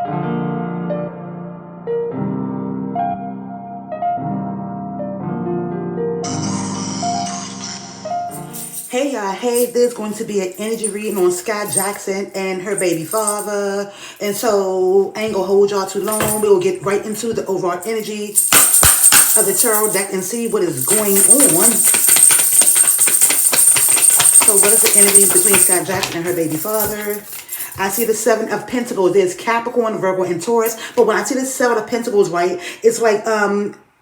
Hey y'all, hey, there's going to be an energy reading on Skai Jackson and her baby father. And so I ain't gonna hold y'all too long. We will get right into the overall energy of the tarot deck and see what is going on. So what is the energy between Skai Jackson and her baby father? I see the Seven of Pentacles. There's Capricorn, Virgo, and Taurus. But when I see the Seven of Pentacles, right, it's like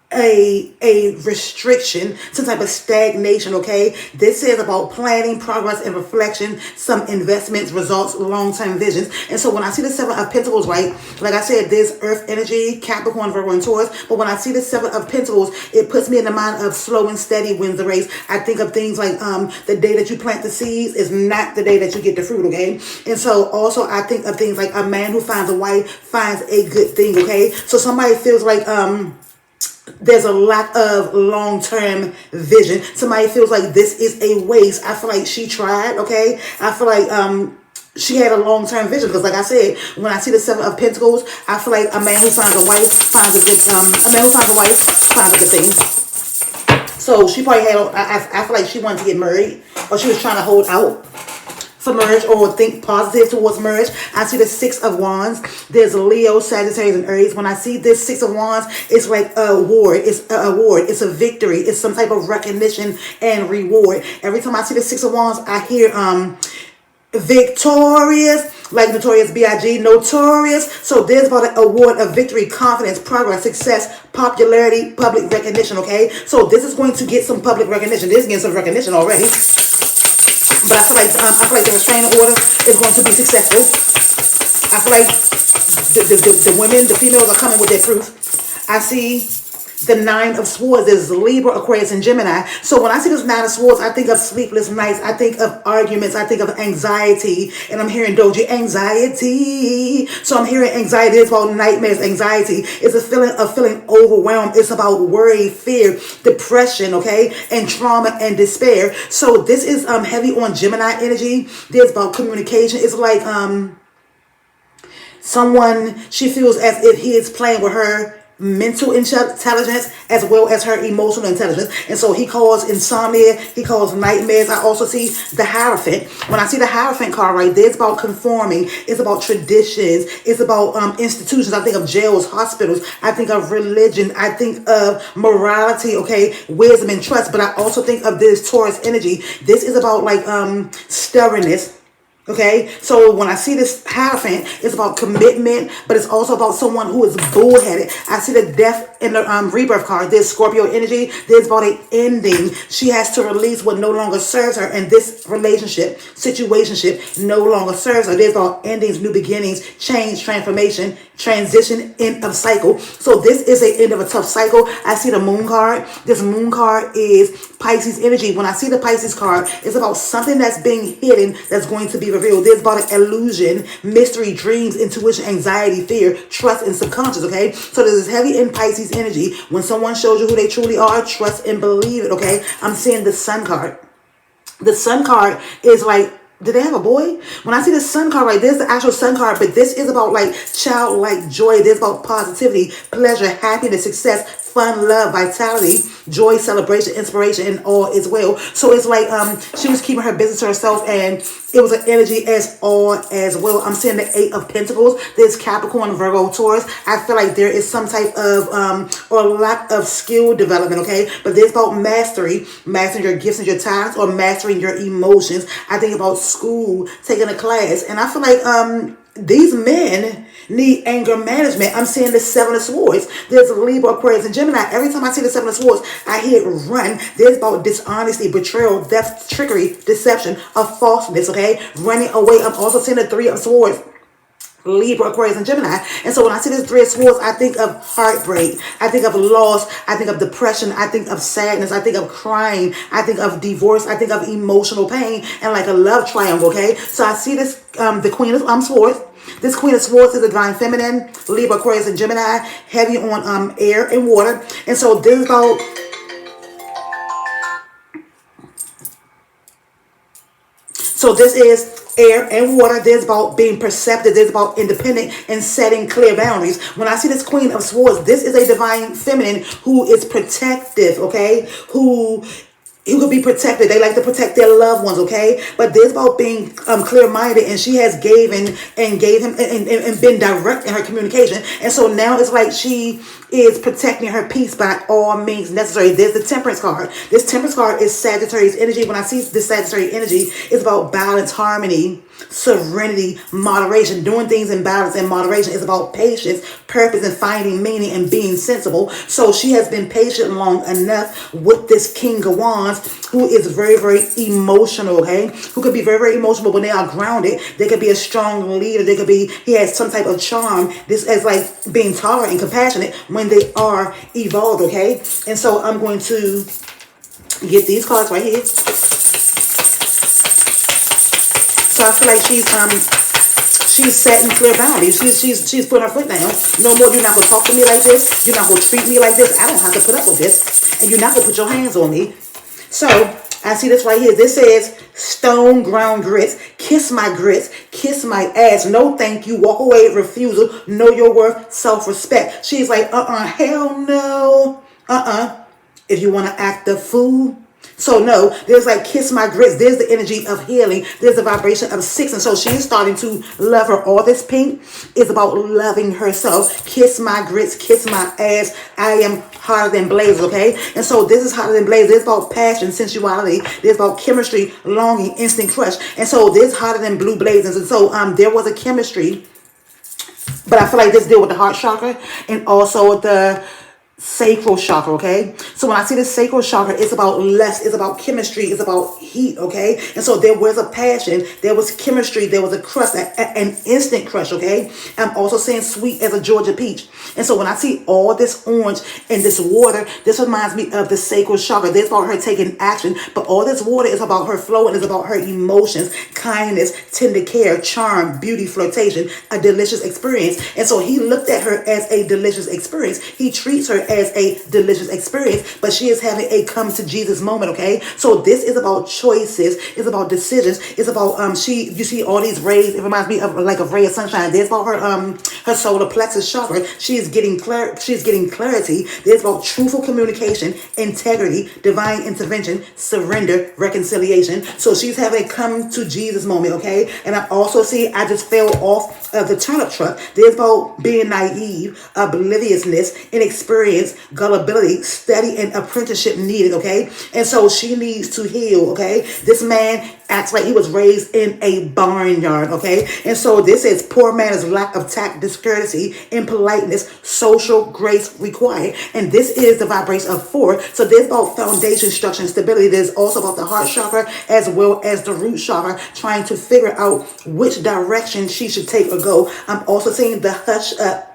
a restriction, some type of stagnation, okay? This is about planning, progress, and reflection, some investments, results, long-term visions. And so when I see the Seven of Pentacles, right, like I said, there's Earth energy, Capricorn, Virgo, and Taurus. But when I see the Seven of Pentacles, it puts me in the mind of slow and steady wins the race. I think of things like the day that you plant the seeds is not the day that you get the fruit, okay? And so also I think of things like a man who finds a wife finds a good thing, okay? So somebody feels like there's a lack of long-term vision. Somebody feels like this is a waste. I feel like she tried, okay? I feel like she had a long-term vision because, like I said, when I see the Seven of Pentacles, I feel like a man who finds a wife finds a good a man who finds a wife finds a good thing. So she probably had I feel like she wanted to get married, or she was trying to hold out for marriage or think positive towards marriage. I see the Six of Wands. There's Leo, Sagittarius, and Aries. When I see this Six of Wands, it's like a award. It's an award. It's a victory. It's some type of recognition and reward. Every time I see the Six of Wands, I hear victorious, like Notorious B.I.G., notorious. So there's about an award of victory, confidence, progress, success, popularity, public recognition, okay? So this is going to get some public recognition. This is getting some recognition already. But I feel like the restraining order is going to be successful. I feel like the women, the females are coming with their proof. I see the Nine of Swords. There's Libra, Aquarius, and Gemini. So when I see this Nine of Swords, I think of sleepless nights. I think of arguments. I think of anxiety. And I'm hearing Doji, anxiety. So I'm hearing anxiety. It's about nightmares, anxiety. It's a feeling of feeling overwhelmed. It's about worry, fear, depression, okay? And trauma and despair. So this is heavy on Gemini energy. There's about communication. It's like someone, she feels as if he is playing with her mental intelligence as well as her emotional intelligence. And so he calls insomnia, he calls nightmares. I also see the Hierophant. When I see the Hierophant card right there, it's about conforming, it's about traditions, it's about institutions. I think of jails, hospitals, I think of religion, I think of morality, okay, wisdom and trust. But I also think of this Taurus energy. This is about like stubbornness. Okay, so when I see this Hierophant, it's about commitment, but it's also about someone who is bullheaded. I see the Death in the Rebirth card. There's Scorpio energy. There's about an ending. She has to release what no longer serves her, and this relationship, situationship, no longer serves her. There's about endings, new beginnings, change, transformation, transition, end of cycle. So this is the end of a tough cycle. I see the Moon card. This Moon card is Pisces energy. When I see the Pisces card, it's about something that's being hidden that's going to be revealed. There's about an illusion, mystery, dreams, intuition, anxiety, fear, trust, and subconscious, okay? So this is heavy in Pisces energy. When someone shows you who they truly are, trust and believe it, okay? I'm seeing the Sun card. The Sun card is like, did they have a boy? When I see the Sun card, right, there's the actual Sun card, but this is about like childlike joy. There's about positivity, pleasure, happiness, success, fun, love, vitality, joy, celebration, inspiration, and all is well. So it's like she was keeping her business to herself, and it was an energy as all as well. I'm seeing the Eight of Pentacles. There's Capricorn, Virgo, Taurus. I feel like there is some type of or lack of skill development, okay? But there's about mastery, mastering your gifts and your talents, or mastering your emotions. I think about school, taking a class, and I feel like these men need anger management. I'm seeing the Seven of Swords. There's Libra, Aquarius, and Gemini. Every time I see the Seven of Swords, I hear run. There's about dishonesty, betrayal, theft, trickery, deception, of falseness, okay? Running away. I'm also seeing the Three of Swords. Libra, Aquarius, and Gemini. And so when I see this Three of Swords, I think of heartbreak. I think of loss. I think of depression. I think of sadness. I think of crying. I think of divorce. I think of emotional pain and like a love triangle, okay? So I see this, the Queen of Swords. This Queen of Swords is the divine feminine, Libra, Aquarius, and Gemini, heavy on air and water. And so this is about, so this is air and water. There's about being perceptive. There's about independent and setting clear boundaries. When I see this Queen of Swords, this is a divine feminine who is protective, okay? Who could be protected. They like to protect their loved ones, okay? But this about being clear-minded, and she has gave him and been direct in her communication. And so now it's like she is protecting her peace by all means necessary. There's the Temperance card. This Temperance card is Sagittarius energy. When I see this Sagittarius energy, it's about balance, harmony, serenity, moderation. Doing things in balance and moderation is about patience, purpose, and finding meaning and being sensible. So she has been patient long enough with this King of Wands, who is very, very emotional, okay? Who could be very, very emotional when they are grounded. They could be a strong leader. He has some type of charm. This is like being tolerant and compassionate when they are evolved, okay? And so I'm going to get these cards right here. So I feel like she's setting clear boundaries. She's putting her foot down. No more, you're not going to talk to me like this. You're not going to treat me like this. I don't have to put up with this. And you're not going to put your hands on me. So I see this right here. This says, stone ground grits, kiss my grits, kiss my ass, no thank you, walk away, refusal, know your worth, self-respect. She's like, hell no, if you want to act a fool. So no, there's like kiss my grits. There's the energy of healing. There's the vibration of 6. And so she's starting to love her. All this pink is about loving herself. Kiss my grits, kiss my ass. I am hotter than blazes, okay? And so this is hotter than blazes. There's about passion, sensuality. There's about chemistry, longing, instant crush. And so this hotter than blue blazes. And so there was a chemistry, but I feel like this deal with the heart chakra and also the sacral chakra, okay? So when I see this sacral chakra, it's about lust, it's about chemistry, it's about heat, okay? And so there was a passion, there was chemistry, there was a crush, an instant crush, okay? I'm also saying sweet as a Georgia peach. And so when I see all this orange and this water, this reminds me of the sacral chakra. This is about her taking action, but all this water is about her flow and it's about her emotions, kindness, tender care, charm, beauty, flirtation, a delicious experience. And so he looked at her as a delicious experience. He treats her as a delicious experience, but she is having a come to Jesus moment, okay? So this is about choices, it's about decisions, it's about you see all these rays, it reminds me of like a ray of sunshine. There's about her solar plexus chakra. She's getting clarity. There's about truthful communication, integrity, divine intervention, surrender, reconciliation. So she's having a come to Jesus moment, okay? And I also see I just fell off of the turnip truck. There's about being naive, obliviousness, inexperience, gullibility, study, and apprenticeship needed, okay? And so she needs to heal, okay? This man acts like he was raised in a barnyard, okay? And so this is poor manners, lack of tact, discourtesy, impoliteness, social grace required. And this is the vibration of 4. So there's about foundation, structure, and stability. There's also about the heart chakra as well as the root chakra, trying to figure out which direction she should take or go. I'm also seeing the hush up.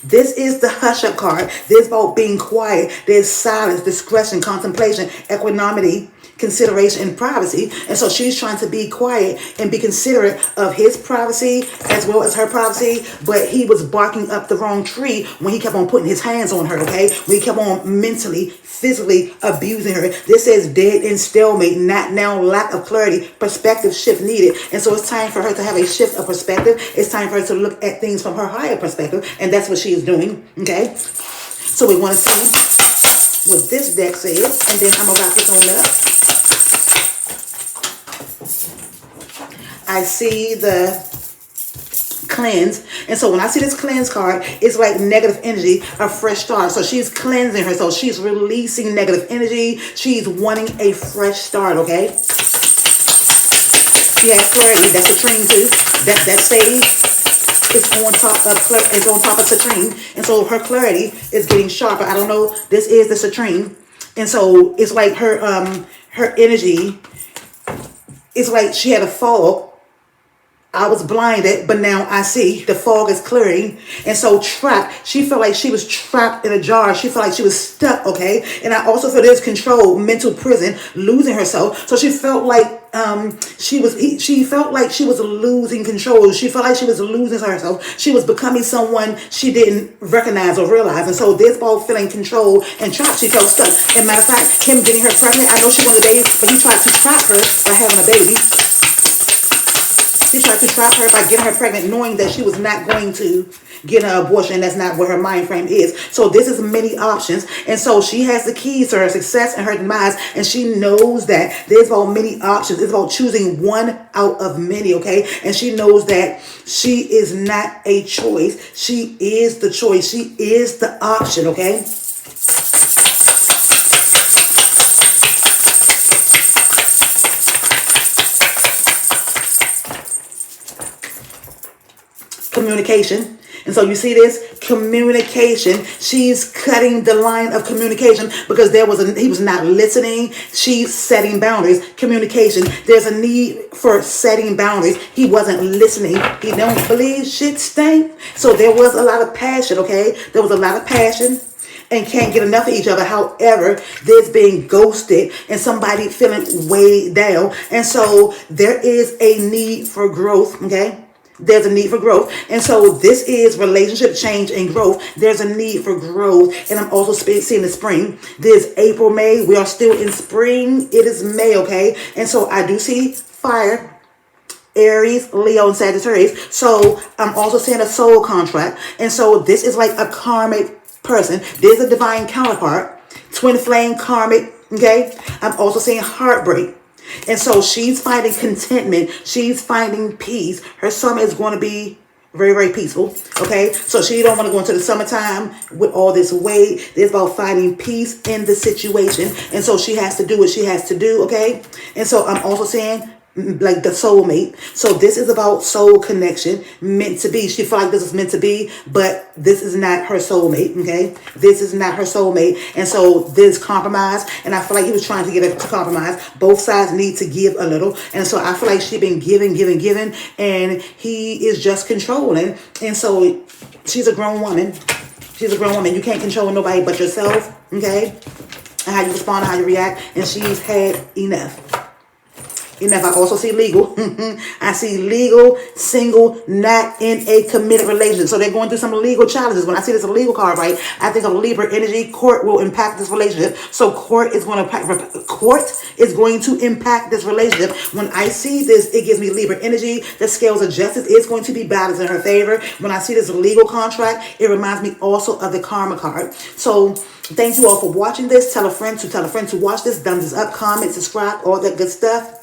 This is the hush up card. There's about being quiet. There's silence, discretion, contemplation, equanimity, consideration, and privacy. And so she's trying to be quiet and be considerate of his privacy as well as her privacy. But he was barking up the wrong tree when he kept on putting his hands on her, okay? When he kept on mentally, physically abusing her. This says dead in stalemate, not now, lack of clarity, perspective shift needed. And so it's time for her to have a shift of perspective. It's time for her to look at things from her higher perspective. And that's what she is doing, okay? So we want to see what this deck says. And then I'm going to wrap this on up. I see the cleanse. And so when I see this cleanse card, it's like negative energy, a fresh start. So she's cleansing her. So she's releasing negative energy. She's wanting a fresh start, okay? She has clarity. That's a citrine too. That sage is on top of citrine. And so her clarity is getting sharper. I don't know. This is the citrine. And so it's like her energy, it's like she had a fog. I was blinded, but now I see the fog is clearing. And so trapped, she felt like she was trapped in a jar. She felt like she was stuck, okay? And I also feel there's control, mental prison, losing herself. So she felt like she felt like she was losing control. She felt like she was losing herself. She was becoming someone she didn't recognize or realize. And so this ball feeling control and trapped, she felt stuck. And matter of fact, him getting her pregnant, I know she wanted a baby, but he tried to trap her by having a baby. She tried to stop her by getting her pregnant, knowing that she was not going to get an abortion. That's not what her mind frame is. So this is many options. And so she has the keys to her success and her demise. And she knows that there's about many options. It's about choosing one out of many, okay? And she knows that she is not a choice. She is the choice. She is the option, okay? Communication. And so you see this communication. She's cutting the line of communication because he was not listening. She's setting boundaries. Communication. There's a need for setting boundaries. He wasn't listening. He don't believe shit stink. So there was a lot of passion, okay? There was a lot of passion and can't get enough of each other. However, there's being ghosted and somebody feeling weighed down. And so there is a need for growth, okay? There's a need for growth. And so this is relationship change and growth. There's a need for growth. And I'm also seeing the spring. This April, May. We are still in spring. It is May, okay? And so I do see fire, Aries, Leo, and Sagittarius. So I'm also seeing a soul contract. And so this is like a karmic person. There's a divine counterpart. Twin flame karmic, okay? I'm also seeing heartbreak. And so she's finding contentment. She's finding peace. Her summer is going to be very, very peaceful. Okay. So she don't want to go into the summertime with all this weight. There's about finding peace in the situation. And so she has to do what she has to do. Okay. And so I'm also saying like the soulmate. So this is about soul connection, meant to be. She feel like this is meant to be, but this is not her soulmate. Okay, this is not her soulmate. And so this compromise, and I feel like he was trying to get her to compromise. Both sides need to give a little, and so I feel like she's been giving, and he is just controlling. And so she's a grown woman. She's a grown woman. You can't control nobody but yourself. Okay, and how you respond, how you react, and she's had enough. Enough. I also see legal. I see legal, single, not in a committed relationship. So they're going through some legal challenges. When I see this legal card, right, I think of Libra energy. Court will impact this relationship. So court is going to impact this relationship. When I see this, it gives me Libra energy. The scales of justice is going to be balanced in her favor. When I see this legal contract, it reminds me also of the karma card. So thank you all for watching this. Tell a friend to watch this. Thumbs up, comment, subscribe, all that good stuff.